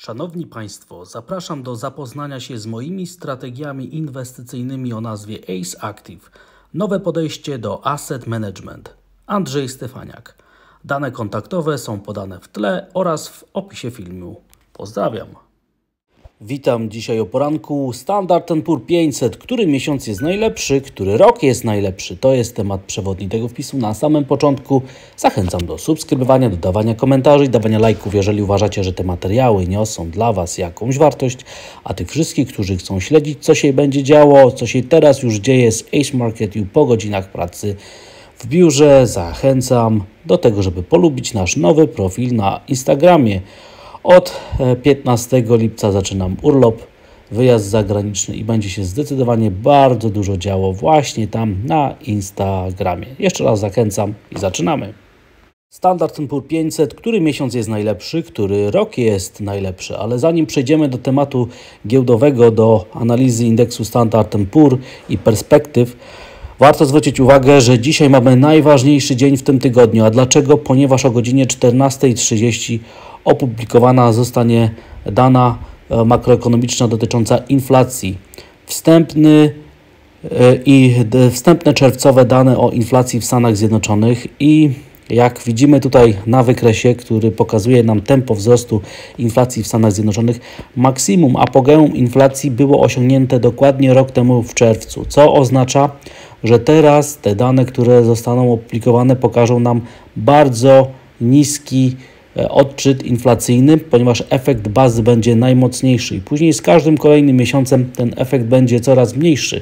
Szanowni Państwo, zapraszam do zapoznania się z moimi strategiami inwestycyjnymi o nazwie ACE Active. Nowe podejście do asset management. Andrzej Stefaniak. Dane kontaktowe są podane w tle oraz w opisie filmu. Pozdrawiam. Witam dzisiaj o poranku. Standard & Poor's 500. Który miesiąc jest najlepszy? Który rok jest najlepszy? To jest temat przewodni tego wpisu na samym początku. Zachęcam do subskrybowania, dodawania komentarzy i dawania lajków, jeżeli uważacie, że te materiały niosą dla Was jakąś wartość. A tych wszystkich, którzy chcą śledzić, co się będzie działo, co się teraz już dzieje z Ace Market U po godzinach pracy w biurze, zachęcam do tego, żeby polubić nasz nowy profil na Instagramie. Od 15 lipca zaczynam urlop, wyjazd zagraniczny i będzie się zdecydowanie bardzo dużo działo właśnie tam na Instagramie. Jeszcze raz zachęcam i zaczynamy. Standard & Poor's 500. Który miesiąc jest najlepszy? Który rok jest najlepszy? Ale zanim przejdziemy do tematu giełdowego, do analizy indeksu Standard & Poor's i perspektyw, warto zwrócić uwagę, że dzisiaj mamy najważniejszy dzień w tym tygodniu. A dlaczego? Ponieważ o godzinie 14:30 opublikowana zostanie dana makroekonomiczna dotycząca inflacji. Wstępne czerwcowe dane o inflacji w Stanach Zjednoczonych i jak widzimy tutaj na wykresie, który pokazuje nam tempo wzrostu inflacji w Stanach Zjednoczonych, maksimum apogeum inflacji było osiągnięte dokładnie rok temu w czerwcu, co oznacza, że teraz te dane, które zostaną opublikowane, pokażą nam bardzo niski odczyt inflacyjny, ponieważ efekt bazy będzie najmocniejszy i później z każdym kolejnym miesiącem ten efekt będzie coraz mniejszy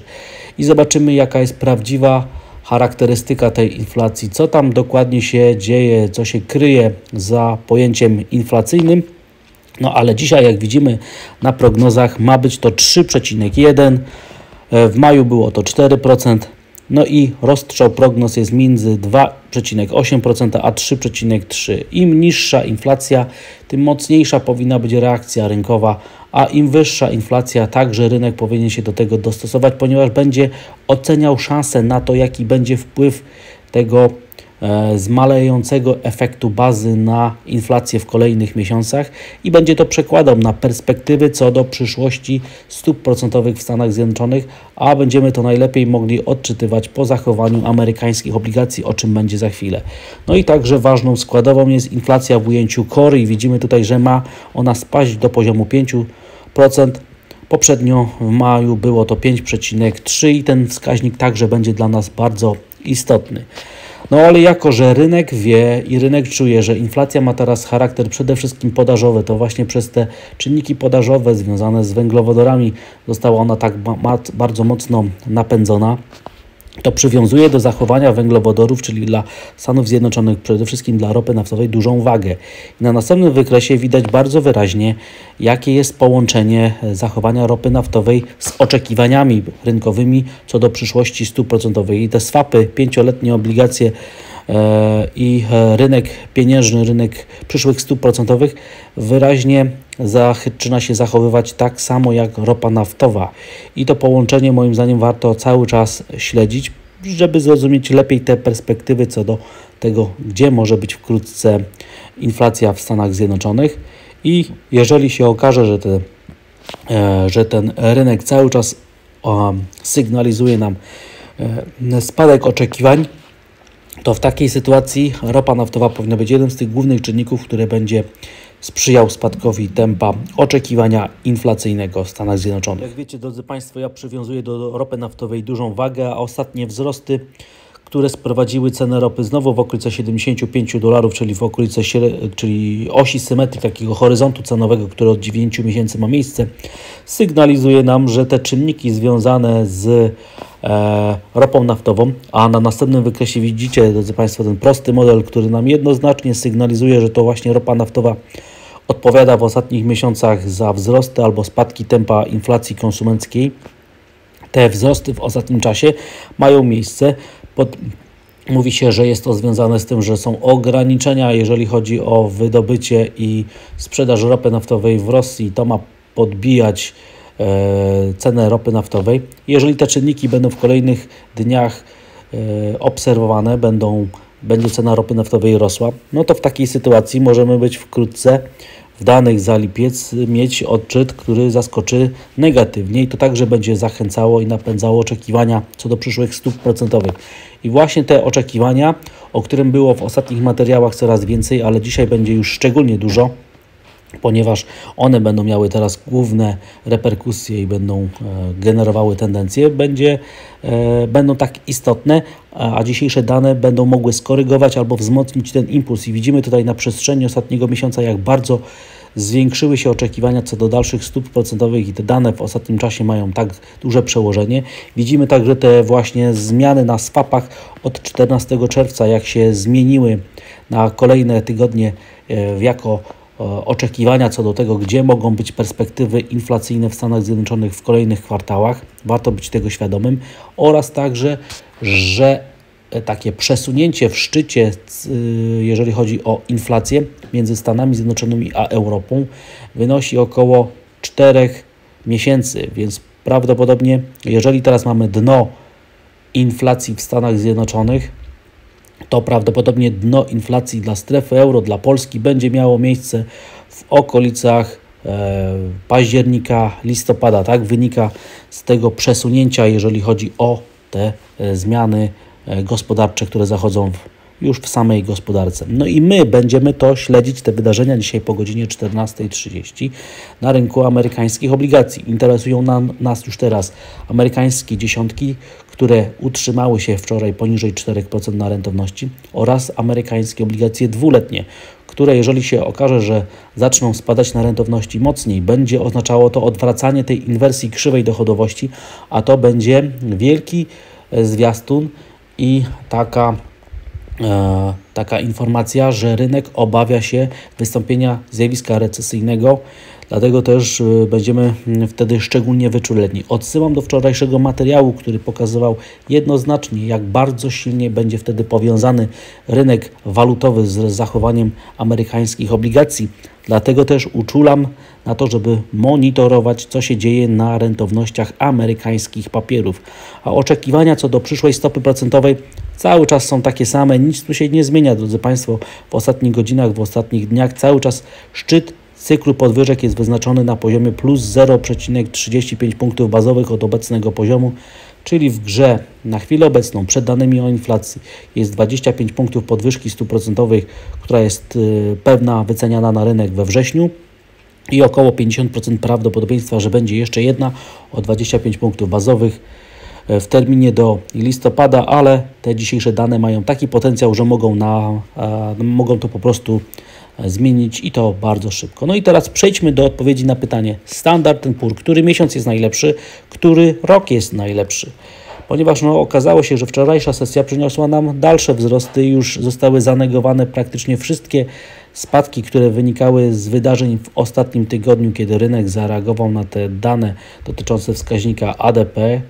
i zobaczymy, jaka jest prawdziwa charakterystyka tej inflacji, co tam dokładnie się dzieje, co się kryje za pojęciem inflacyjnym. No ale dzisiaj, jak widzimy na prognozach, ma być to 3,1%, w maju było to 4%, no i rozstrzał prognoz jest między 2,8% a 3,3%. Im niższa inflacja, tym mocniejsza powinna być reakcja rynkowa, a im wyższa inflacja, także rynek powinien się do tego dostosować, ponieważ będzie oceniał szansę na to, jaki będzie wpływ tego zmalejącego efektu bazy na inflację w kolejnych miesiącach i będzie to przekładał na perspektywy co do przyszłości stóp procentowych w Stanach Zjednoczonych, a będziemy to najlepiej mogli odczytywać po zachowaniu amerykańskich obligacji, o czym będzie za chwilę. No i także ważną składową jest inflacja w ujęciu core i widzimy tutaj, że ma ona spaść do poziomu 5%. Poprzednio w maju było to 5,3 i ten wskaźnik także będzie dla nas bardzo istotny. No ale jako, że rynek wie i rynek czuje, że inflacja ma teraz charakter przede wszystkim podażowy, to właśnie przez te czynniki podażowe związane z węglowodorami została ona tak bardzo mocno napędzona, to przywiązuje do zachowania węglowodorów, czyli dla Stanów Zjednoczonych, przede wszystkim dla ropy naftowej, dużą wagę. I na następnym wykresie widać bardzo wyraźnie, jakie jest połączenie zachowania ropy naftowej z oczekiwaniami rynkowymi co do przyszłości stóp procentowych. I te swapy, 5-letnie obligacje i rynek pieniężny, rynek przyszłych stóp procentowych wyraźnie zaczyna się zachowywać tak samo jak ropa naftowa. I to połączenie moim zdaniem warto cały czas śledzić, żeby zrozumieć lepiej te perspektywy co do tego, gdzie może być wkrótce inflacja w Stanach Zjednoczonych. I jeżeli się okaże, że ten rynek cały czas sygnalizuje nam spadek oczekiwań, to w takiej sytuacji ropa naftowa powinna być jednym z tych głównych czynników, który będzie sprzyjał spadkowi tempa oczekiwania inflacyjnego w Stanach Zjednoczonych. Jak wiecie, drodzy Państwo, ja przywiązuję do ropy naftowej dużą wagę, a ostatnie wzrosty, które sprowadziły cenę ropy znowu w okolice $75, czyli w okolice osi symetrii, takiego horyzontu cenowego, który od 9 miesięcy ma miejsce, sygnalizuje nam, że te czynniki związane z ropą naftową, a na następnym wykresie widzicie, drodzy Państwo, ten prosty model, który nam jednoznacznie sygnalizuje, że to właśnie ropa naftowa odpowiada w ostatnich miesiącach za wzrosty albo spadki tempa inflacji konsumenckiej. Te wzrosty w ostatnim czasie mają miejsce. Mówi się, że jest to związane z tym, że są ograniczenia, jeżeli chodzi o wydobycie i sprzedaż ropy naftowej w Rosji. To ma podbijać cenę ropy naftowej. Jeżeli te czynniki będą w kolejnych dniach obserwowane, będzie cena ropy naftowej rosła, no to w takiej sytuacji możemy być wkrótce w danych za lipiec mieć odczyt, który zaskoczy negatywnie i to także będzie zachęcało i napędzało oczekiwania co do przyszłych stóp procentowych. I właśnie te oczekiwania, o którym było w ostatnich materiałach coraz więcej, ale dzisiaj będzie już szczególnie dużo, ponieważ one będą miały teraz główne reperkusje i będą generowały tendencje, będą tak istotne, a dzisiejsze dane będą mogły skorygować albo wzmocnić ten impuls. I widzimy tutaj na przestrzeni ostatniego miesiąca, jak bardzo zwiększyły się oczekiwania co do dalszych stóp procentowych i te dane w ostatnim czasie mają tak duże przełożenie. Widzimy także te właśnie zmiany na swapach od 14 czerwca, jak się zmieniły na kolejne tygodnie jako oczekiwania co do tego, gdzie mogą być perspektywy inflacyjne w Stanach Zjednoczonych w kolejnych kwartałach. Warto być tego świadomym oraz także, że takie przesunięcie w szczycie, jeżeli chodzi o inflację między Stanami Zjednoczonymi a Europą, wynosi około 4 miesięcy, więc prawdopodobnie, jeżeli teraz mamy dno inflacji w Stanach Zjednoczonych, to prawdopodobnie dno inflacji dla strefy euro, dla Polski będzie miało miejsce w okolicach października, listopada. Tak wynika z tego przesunięcia, jeżeli chodzi o te zmiany gospodarcze, które zachodzą już w samej gospodarce. No i my będziemy to śledzić, te wydarzenia dzisiaj po godzinie 14:30 na rynku amerykańskich obligacji. Interesują nas już teraz amerykańskie dziesiątki, które utrzymały się wczoraj poniżej 4% na rentowności oraz amerykańskie obligacje dwuletnie, które jeżeli się okaże, że zaczną spadać na rentowności mocniej, będzie oznaczało to odwracanie tej inwersji krzywej dochodowości, a to będzie wielki zwiastun i taka informacja, że rynek obawia się wystąpienia zjawiska recesyjnego, dlatego też będziemy wtedy szczególnie wyczuleni. Odsyłam do wczorajszego materiału, który pokazywał jednoznacznie, jak bardzo silnie będzie wtedy powiązany rynek walutowy z zachowaniem amerykańskich obligacji. Dlatego też uczulam na to, żeby monitorować, co się dzieje na rentownościach amerykańskich papierów. A oczekiwania co do przyszłej stopy procentowej cały czas są takie same, nic tu się nie zmienia, drodzy Państwo. W ostatnich godzinach, w ostatnich dniach cały czas szczyt cyklu podwyżek jest wyznaczony na poziomie plus 0,35 punktów bazowych od obecnego poziomu, czyli w grze na chwilę obecną przed danymi o inflacji jest 25 punktów podwyżki stóp procentowych, która jest pewna, wyceniana na rynek we wrześniu i około 50% prawdopodobieństwa, że będzie jeszcze jedna o 25 punktów bazowych w terminie do listopada, ale te dzisiejsze dane mają taki potencjał, że mogą to po prostu zmienić i to bardzo szybko. No i teraz przejdźmy do odpowiedzi na pytanie Standard & Poor's, który miesiąc jest najlepszy, który rok jest najlepszy. Ponieważ okazało się, że wczorajsza sesja przyniosła nam dalsze wzrosty i już zostały zanegowane praktycznie wszystkie spadki, które wynikały z wydarzeń w ostatnim tygodniu, kiedy rynek zareagował na te dane dotyczące wskaźnika ADP,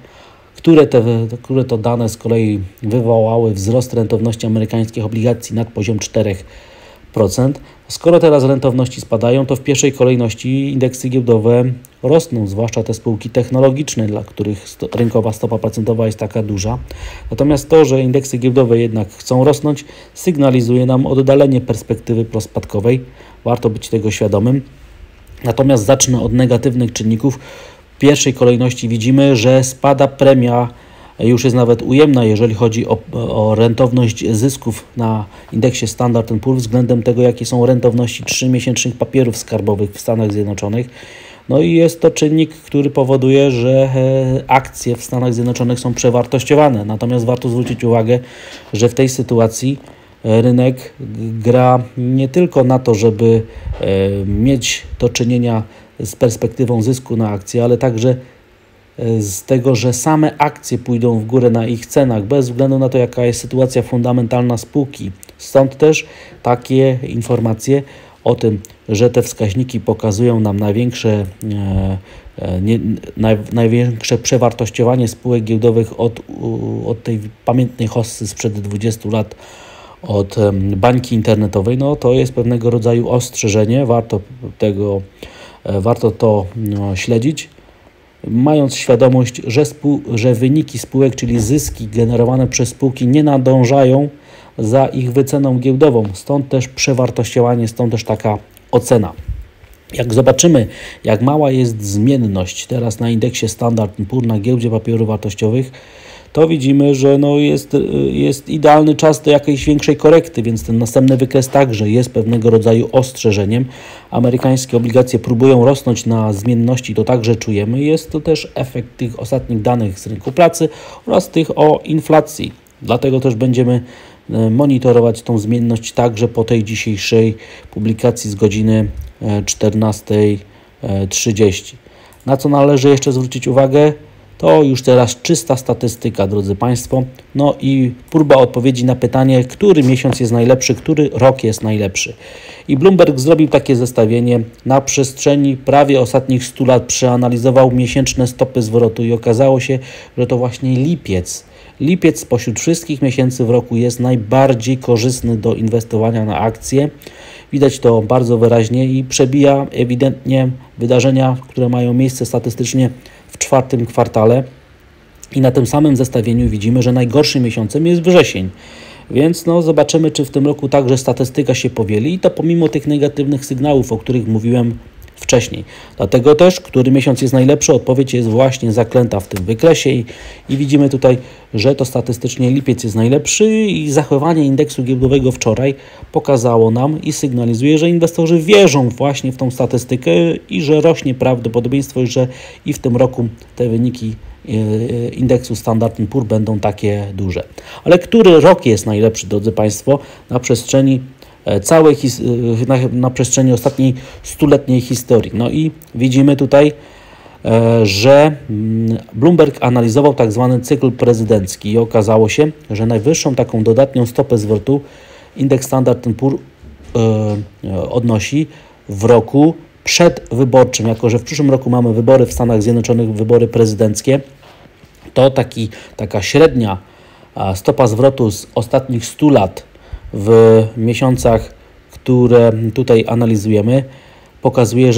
które to dane z kolei wywołały wzrost rentowności amerykańskich obligacji nad poziom 4%. Skoro teraz rentowności spadają, to w pierwszej kolejności indeksy giełdowe rosną, zwłaszcza te spółki technologiczne, dla których rynkowa stopa procentowa jest taka duża. Natomiast to, że indeksy giełdowe jednak chcą rosnąć, sygnalizuje nam oddalenie perspektywy prospadkowej. Warto być tego świadomym. Natomiast zacznę od negatywnych czynników. W pierwszej kolejności widzimy, że spada premia, już jest nawet ujemna, jeżeli chodzi o rentowność zysków na indeksie Standard & Poor's względem tego, jakie są rentowności 3-miesięcznych papierów skarbowych w Stanach Zjednoczonych. No i jest to czynnik, który powoduje, że akcje w Stanach Zjednoczonych są przewartościowane. Natomiast warto zwrócić uwagę, że w tej sytuacji rynek gra nie tylko na to, żeby mieć do czynienia z perspektywą zysku na akcje, ale także z tego, że same akcje pójdą w górę na ich cenach, bez względu na to, jaka jest sytuacja fundamentalna spółki. Stąd też takie informacje o tym, że te wskaźniki pokazują nam największe przewartościowanie spółek giełdowych od tej pamiętnej hossy sprzed 20 lat, od bańki internetowej. No to jest pewnego rodzaju ostrzeżenie, warto to śledzić, mając świadomość, że wyniki spółek, czyli zyski generowane przez spółki nie nadążają za ich wyceną giełdową. Stąd też przewartościowanie, stąd też taka ocena. Jak zobaczymy, jak mała jest zmienność teraz na indeksie Standard & Poor's na giełdzie papierów wartościowych, to widzimy, że jest idealny czas do jakiejś większej korekty, więc ten następny wykres także jest pewnego rodzaju ostrzeżeniem. Amerykańskie obligacje próbują rosnąć na zmienności, to także czujemy. Jest to też efekt tych ostatnich danych z rynku pracy oraz tych o inflacji. Dlatego też będziemy monitorować tą zmienność także po tej dzisiejszej publikacji z godziny 14:30. Na co należy jeszcze zwrócić uwagę? To już teraz czysta statystyka, drodzy Państwo. No i próba odpowiedzi na pytanie, który miesiąc jest najlepszy, który rok jest najlepszy. I Bloomberg zrobił takie zestawienie. Na przestrzeni prawie ostatnich 100 lat przeanalizował miesięczne stopy zwrotu i okazało się, że to właśnie lipiec. Lipiec spośród wszystkich miesięcy w roku jest najbardziej korzystny do inwestowania na akcje. Widać to bardzo wyraźnie i przebija ewidentnie wydarzenia, które mają miejsce statystycznie w czwartym kwartale. I na tym samym zestawieniu widzimy, że najgorszym miesiącem jest wrzesień. Więc zobaczymy, czy w tym roku także statystyka się powieli i to pomimo tych negatywnych sygnałów, o których mówiłem wcześniej. Dlatego też, który miesiąc jest najlepszy, odpowiedź jest właśnie zaklęta w tym wykresie i widzimy tutaj, że to statystycznie lipiec jest najlepszy i zachowanie indeksu giełdowego wczoraj pokazało nam i sygnalizuje, że inwestorzy wierzą właśnie w tą statystykę i że rośnie prawdopodobieństwo, że i w tym roku te wyniki indeksu Standard & Poor's będą takie duże. Ale który rok jest najlepszy, drodzy Państwo, na przestrzeni na przestrzeni ostatniej stuletniej historii? No i widzimy tutaj, że Bloomberg analizował tak zwany cykl prezydencki i okazało się, że najwyższą taką dodatnią stopę zwrotu indeks Standard & Poor's odnosi w roku przedwyborczym. Jako że w przyszłym roku mamy wybory w Stanach Zjednoczonych, wybory prezydenckie, to taka średnia stopa zwrotu z ostatnich 100 lat w miesiącach, które tutaj analizujemy, pokazuje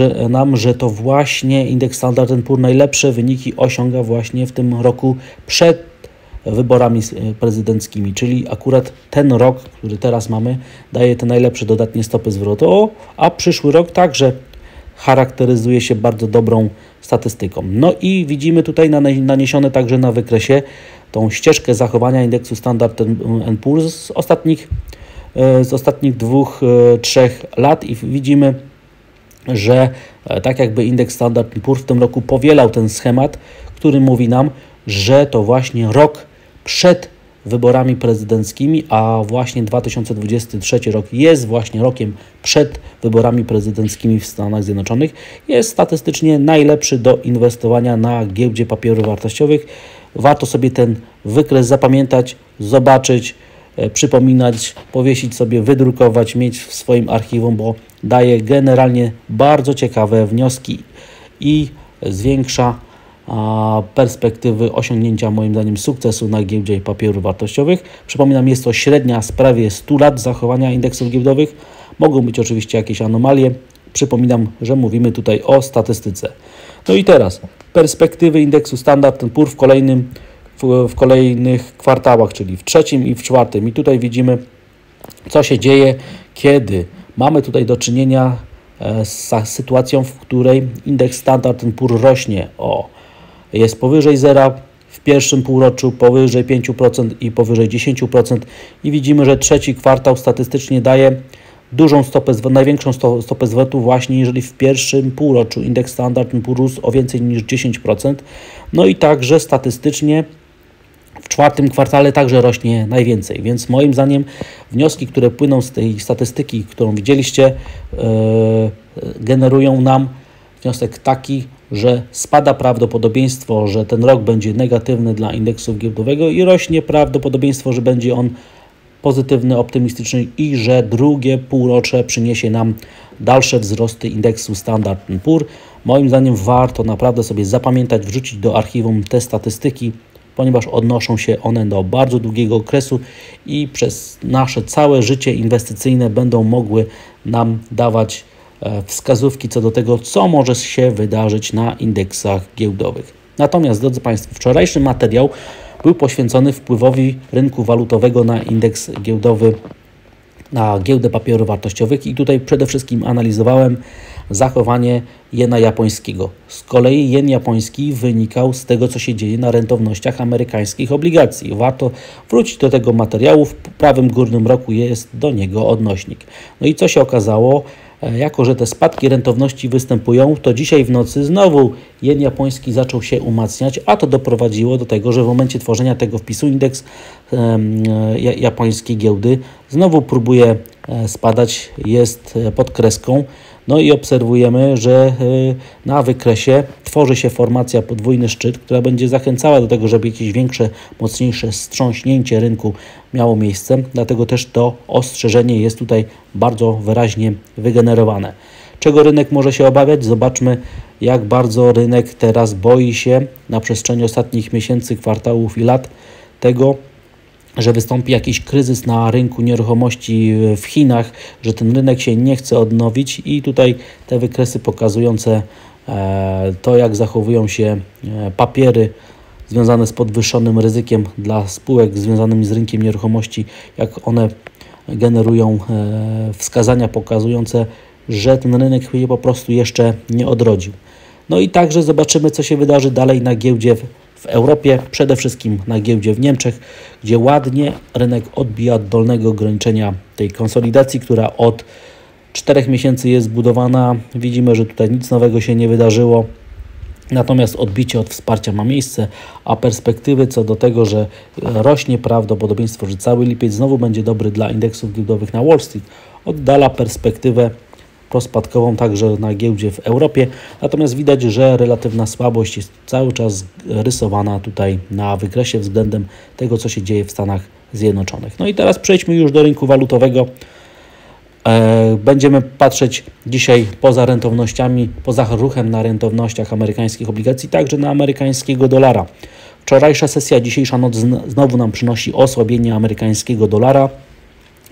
że to właśnie indeks Standard & Poor's najlepsze wyniki osiąga właśnie w tym roku przed wyborami prezydenckimi, czyli akurat ten rok, który teraz mamy, daje te najlepsze dodatnie stopy zwrotu, a przyszły rok także charakteryzuje się bardzo dobrą statystyką. No i widzimy tutaj naniesione także na wykresie tą ścieżkę zachowania indeksu Standard & Poor's z ostatnich 2-3 lat i widzimy, że tak jakby indeks Standard & Poor's w tym roku powielał ten schemat, który mówi nam, że to właśnie rok przed wyborami prezydenckimi, a właśnie 2023 rok jest właśnie rokiem przed wyborami prezydenckimi w Stanach Zjednoczonych, jest statystycznie najlepszy do inwestowania na giełdzie papierów wartościowych. Warto sobie ten wykres zapamiętać, zobaczyć, przypominać, powiesić sobie, wydrukować, mieć w swoim archiwum, bo daje generalnie bardzo ciekawe wnioski i zwiększa perspektywy osiągnięcia moim zdaniem sukcesu na giełdzie papierów wartościowych. Przypominam, jest to średnia z prawie 100 lat zachowania indeksów giełdowych. Mogą być oczywiście jakieś anomalie. Przypominam, że mówimy tutaj o statystyce. No i teraz perspektywy indeksu Standard & Poor's w kolejnych kwartałach, czyli w trzecim i w czwartym. I tutaj widzimy, co się dzieje, kiedy mamy tutaj do czynienia z sytuacją, w której indeks Standard & Poor's rośnie jest powyżej zera w pierwszym półroczu, powyżej 5% i powyżej 10% i widzimy, że trzeci kwartał statystycznie daje dużą największą stopę zwrotu właśnie jeżeli w pierwszym półroczu indeks Standard & Poor's rósł o więcej niż 10%. No i także statystycznie w czwartym kwartale także rośnie najwięcej, więc moim zdaniem wnioski, które płyną z tej statystyki, którą widzieliście, generują nam wniosek taki, że spada prawdopodobieństwo, że ten rok będzie negatywny dla indeksu giełdowego i rośnie prawdopodobieństwo, że będzie on pozytywny, optymistyczny i że drugie półrocze przyniesie nam dalsze wzrosty indeksu Standard & Poor's. Moim zdaniem warto naprawdę sobie zapamiętać, wrzucić do archiwum te statystyki, ponieważ odnoszą się one do bardzo długiego okresu i przez nasze całe życie inwestycyjne będą mogły nam dawać wskazówki co do tego, co może się wydarzyć na indeksach giełdowych. Natomiast, drodzy Państwo, wczorajszy materiał był poświęcony wpływowi rynku walutowego na indeks giełdowy, na giełdę papierów wartościowych i tutaj przede wszystkim analizowałem zachowanie jena japońskiego. Z kolei jen japoński wynikał z tego, co się dzieje na rentownościach amerykańskich obligacji. Warto wrócić do tego materiału, w prawym górnym rogu jest do niego odnośnik. No i co się okazało? Jako że te spadki rentowności występują, to dzisiaj w nocy znowu jen japoński zaczął się umacniać, a to doprowadziło do tego, że w momencie tworzenia tego wpisu indeks japońskiej giełdy znowu próbuje spadać, jest pod kreską. No i obserwujemy, że na wykresie tworzy się formacja podwójny szczyt, która będzie zachęcała do tego, żeby jakieś większe, mocniejsze wstrząśnięcie rynku miało miejsce. Dlatego też to ostrzeżenie jest tutaj bardzo wyraźnie wygenerowane. Czego rynek może się obawiać? Zobaczmy, jak bardzo rynek teraz boi się na przestrzeni ostatnich miesięcy, kwartałów i lat tego, że wystąpi jakiś kryzys na rynku nieruchomości w Chinach, że ten rynek się nie chce odnowić i tutaj te wykresy pokazujące to, jak zachowują się papiery związane z podwyższonym ryzykiem dla spółek związanych z rynkiem nieruchomości, jak one generują wskazania pokazujące, że ten rynek się po prostu jeszcze nie odrodził. No i także zobaczymy, co się wydarzy dalej na giełdzie w Europie, przede wszystkim na giełdzie w Niemczech, gdzie ładnie rynek odbija od dolnego ograniczenia tej konsolidacji, która od 4 miesięcy jest zbudowana. Widzimy, że tutaj nic nowego się nie wydarzyło. Natomiast odbicie od wsparcia ma miejsce, a perspektywy co do tego, że rośnie prawdopodobieństwo, że cały lipiec znowu będzie dobry dla indeksów giełdowych na Wall Street, oddala perspektywę prospadkową także na giełdzie w Europie. Natomiast widać, że relatywna słabość jest cały czas rysowana tutaj na wykresie względem tego, co się dzieje w Stanach Zjednoczonych. No i teraz przejdźmy już do rynku walutowego. Będziemy patrzeć dzisiaj poza rentownościami, poza ruchem na rentownościach amerykańskich obligacji, także na amerykańskiego dolara. Wczorajsza sesja, dzisiejsza noc znowu nam przynosi osłabienie amerykańskiego dolara.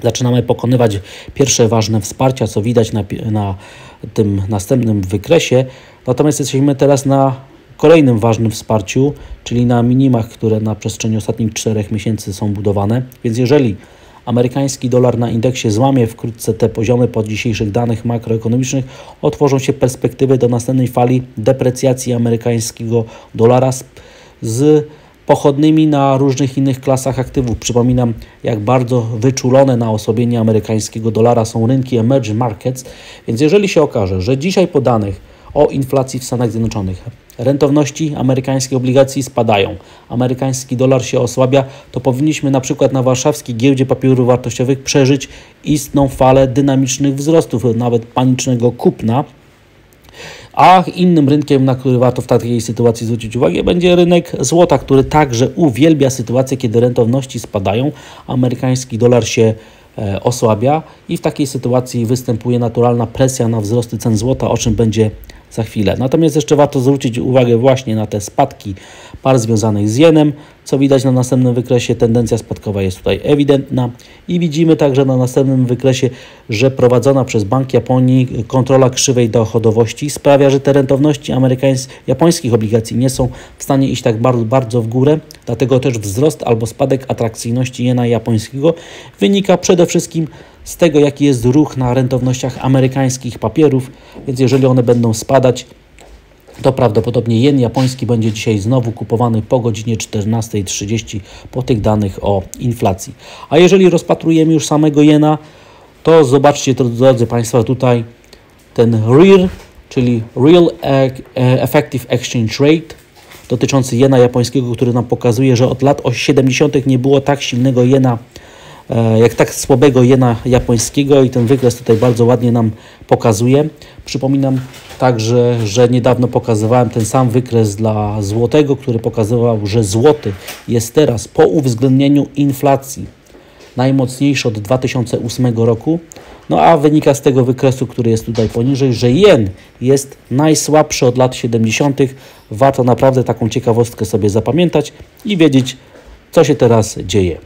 Zaczynamy pokonywać pierwsze ważne wsparcia, co widać na tym następnym wykresie. Natomiast jesteśmy teraz na kolejnym ważnym wsparciu, czyli na minimach, które na przestrzeni ostatnich 4 miesięcy są budowane. Więc jeżeli amerykański dolar na indeksie złamie wkrótce te poziomy po dzisiejszych danych makroekonomicznych, otworzą się perspektywy do następnej fali deprecjacji amerykańskiego dolara z pochodnymi na różnych innych klasach aktywów. Przypominam, jak bardzo wyczulone na osłabienie amerykańskiego dolara są rynki emerging markets, więc jeżeli się okaże, że dzisiaj po danych o inflacji w Stanach Zjednoczonych rentowności amerykańskich obligacji spadają, amerykański dolar się osłabia, to powinniśmy na przykład na warszawskiej giełdzie papierów wartościowych przeżyć istną falę dynamicznych wzrostów, nawet panicznego kupna. A innym rynkiem, na który warto w takiej sytuacji zwrócić uwagę, będzie rynek złota, który także uwielbia sytuację, kiedy rentowności spadają, amerykański dolar się osłabia i w takiej sytuacji występuje naturalna presja na wzrosty cen złota, o czym będzie za chwilę. Natomiast jeszcze warto zwrócić uwagę właśnie na te spadki par związanych z jenem. Co widać na następnym wykresie, tendencja spadkowa jest tutaj ewidentna i widzimy także na następnym wykresie, że prowadzona przez Bank Japonii kontrola krzywej dochodowości sprawia, że te rentowności japońskich obligacji nie są w stanie iść tak bardzo w górę, dlatego też wzrost albo spadek atrakcyjności jena japońskiego wynika przede wszystkim z tego, jaki jest ruch na rentownościach amerykańskich papierów, więc jeżeli one będą spadać, to prawdopodobnie jen japoński będzie dzisiaj znowu kupowany po godzinie 14:30 po tych danych o inflacji. A jeżeli rozpatrujemy już samego jena, to zobaczcie, drodzy Państwo, tutaj ten REER, czyli Real Effective Exchange Rate, dotyczący jena japońskiego, który nam pokazuje, że od lat 70. nie było tak silnego jena, jak tak słabego jena japońskiego i ten wykres tutaj bardzo ładnie nam pokazuje. Przypominam także, że niedawno pokazywałem ten sam wykres dla złotego, który pokazywał, że złoty jest teraz po uwzględnieniu inflacji najmocniejszy od 2008 roku. No a wynika z tego wykresu, który jest tutaj poniżej, że jen jest najsłabszy od lat 70. Warto naprawdę taką ciekawostkę sobie zapamiętać i wiedzieć, co się teraz dzieje.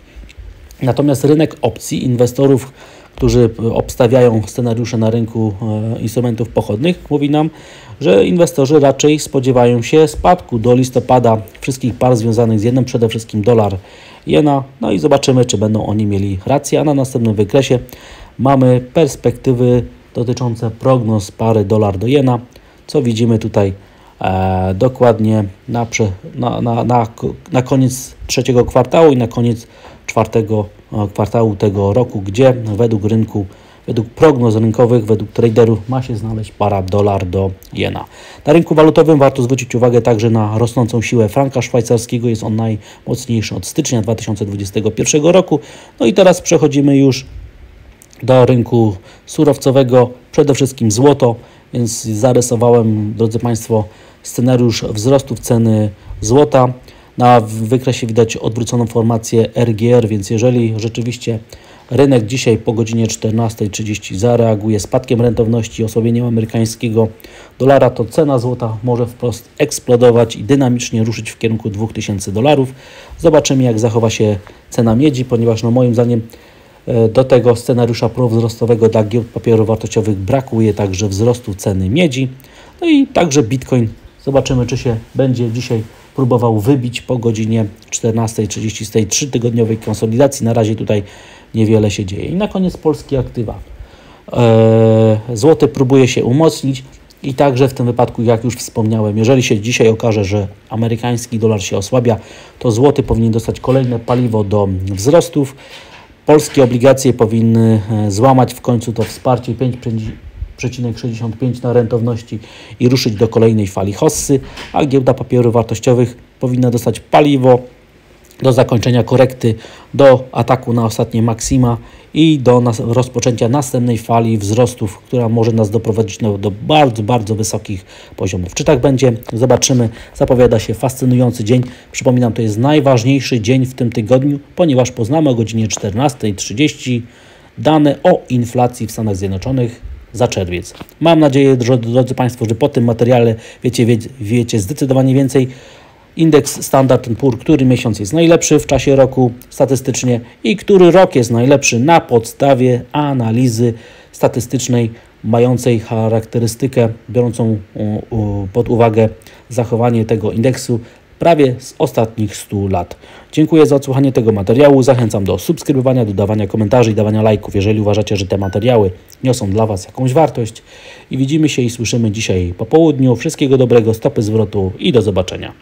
Natomiast rynek opcji inwestorów, którzy obstawiają scenariusze na rynku instrumentów pochodnych, mówi nam, że inwestorzy raczej spodziewają się spadku do listopada wszystkich par związanych z jenem, przede wszystkim dolar, jena. No i zobaczymy, czy będą oni mieli rację, a na następnym wykresie mamy perspektywy dotyczące prognoz pary dolar do jena, co widzimy tutaj dokładnie na koniec trzeciego kwartału i na koniec czwartego kwartału tego roku, gdzie według rynku, według prognoz rynkowych, według traderów ma się znaleźć para dolar do jena. Na rynku walutowym warto zwrócić uwagę także na rosnącą siłę franka szwajcarskiego. Jest on najmocniejszy od stycznia 2021 roku. No i teraz przechodzimy już do rynku surowcowego, przede wszystkim złoto, więc zarysowałem, drodzy Państwo, scenariusz wzrostów ceny złota. Na wykresie widać odwróconą formację RGR, więc jeżeli rzeczywiście rynek dzisiaj po godzinie 14:30 zareaguje spadkiem rentowności, osłabieniem amerykańskiego dolara, to cena złota może wprost eksplodować i dynamicznie ruszyć w kierunku $2000. Zobaczymy, jak zachowa się cena miedzi, ponieważ moim zdaniem do tego scenariusza prowzrostowego dla giełd papierów wartościowych brakuje także wzrostu ceny miedzi. No i także Bitcoin. Zobaczymy, czy się będzie dzisiaj próbował wybić po godzinie 14:30 z tej 3-tygodniowej konsolidacji. Na razie tutaj niewiele się dzieje. I na koniec polskie aktywa. Złoty próbuje się umocnić i także w tym wypadku, jak już wspomniałem, jeżeli się dzisiaj okaże, że amerykański dolar się osłabia, to złoty powinien dostać kolejne paliwo do wzrostów. Polskie obligacje powinny złamać w końcu to wsparcie 5,65 na rentowności i ruszyć do kolejnej fali hossy, a giełda papierów wartościowych powinna dostać paliwo do zakończenia korekty, do ataku na ostatnie maksima i do rozpoczęcia następnej fali wzrostów, która może nas doprowadzić do bardzo, bardzo wysokich poziomów. Czy tak będzie? Zobaczymy. Zapowiada się fascynujący dzień. Przypominam, to jest najważniejszy dzień w tym tygodniu, ponieważ poznamy o godzinie 14:30 dane o inflacji w Stanach Zjednoczonych za czerwiec. Mam nadzieję, drodzy Państwo, że po tym materiale wiecie zdecydowanie więcej. Indeks Standard & Poor, który miesiąc jest najlepszy w czasie roku statystycznie i który rok jest najlepszy na podstawie analizy statystycznej mającej charakterystykę biorącą pod uwagę zachowanie tego indeksu prawie z ostatnich 100 lat. Dziękuję za odsłuchanie tego materiału. Zachęcam do subskrybowania, dodawania komentarzy i dawania lajków, jeżeli uważacie, że te materiały niosą dla Was jakąś wartość. I widzimy się i słyszymy dzisiaj po południu. Wszystkiego dobrego, stopy zwrotu i do zobaczenia.